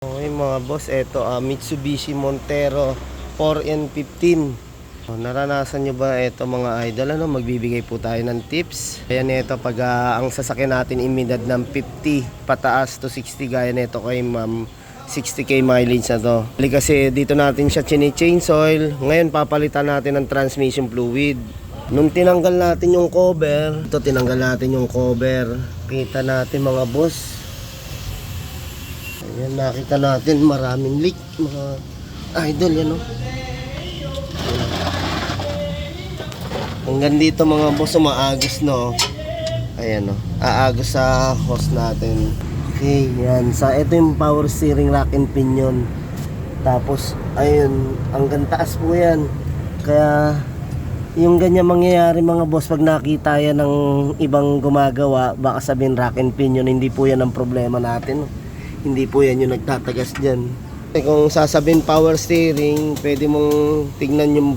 Okay mga boss, eto Mitsubishi Montero 4N15. Naranasan nyo ba ito mga idol? Magbibigay po tayo ng tips. Kaya nito pag ang sasakyan natin imidad ng 50 pataas to 60 gaya nito kay ma'am, 60k mileage na to. Kasi dito natin siya chine-change oil. Ngayon papalitan natin ng transmission fluid. Nung tinanggal natin yung cover, tinanggal natin yung cover. Kita natin mga boss. Ayan, nakita natin maraming leak mga idol yan Hanggang dito mga boss, umaagos no. Ayan aagos sa hose natin. Okay, yan. Ito yung power steering rack and pinion. Tapos, ayun, hanggang taas po yan. Kaya, yung ganyan mangyayari mga boss, pag nakita yan ng ibang gumagawa, baka sabihin rack and pinion, hindi po yan ang problema natin. Hindi po yan yung nagtatagas dyan. Kung sasabihin power steering, pwede mong tignan yung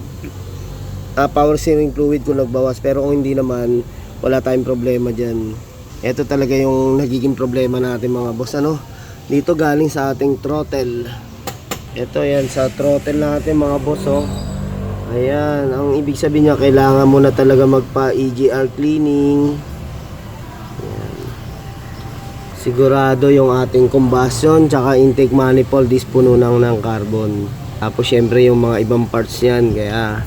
power steering fluid kung nagbawas. Pero kung hindi naman, wala tayong problema dyan. Ito talaga yung nagiging problema natin mga boss. Dito galing sa ating throttle. Ito yan sa throttle natin mga boss Ayan, ang ibig sabihin niya, kailangan mo na talaga magpa EGR cleaning. Ayan. Sigurado yung ating combustion tsaka intake manifold is puno ng carbon. Tapos syempre yung mga ibang parts yan. Kaya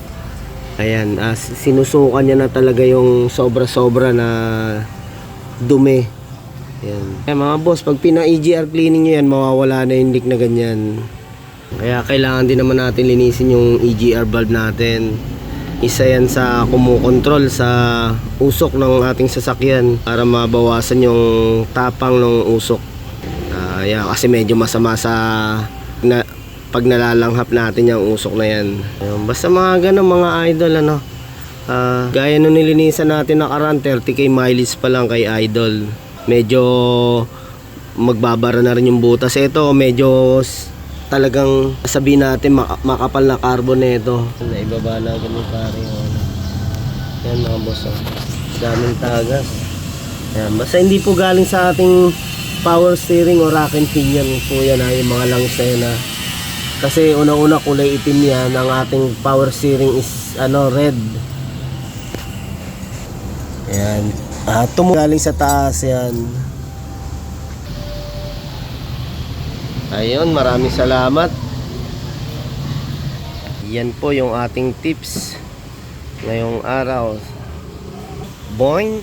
ayan, sinusukan niya na talaga yung sobra-sobra na dumi. Ayan. Kaya mga boss, pag pina-EGR cleaning nyo yan, mawawala na yung leak na ganyan. Kaya kailangan din naman natin linisin yung EGR valve natin. Isa yan sa kumukontrol sa usok ng ating sasakyan para mabawasan yung tapang ng usok. Ayan, kasi medyo masama sa pag nalalanghap natin yung usok na yan. Ayan, basta mga ganun mga idol gaya nung nilinisan natin nakaraan, 30k mileage pa lang kay idol. Medyo magbabara na rin yung butas. Ito medyo talagang sabihin natin makapal na carbon nito. Naibaba na ganun pare. Yan mga boss daming tagas. Ayan, basta hindi po galing sa ating power steering o rack and pinion po yan yung mga langis na yun Kasi unang-una kulay itim yan. Ang ating power steering is red. Ayan. Galing sa taas yan. Ayun, maraming salamat. Yan po yung ating tips ngayong araw. Boing!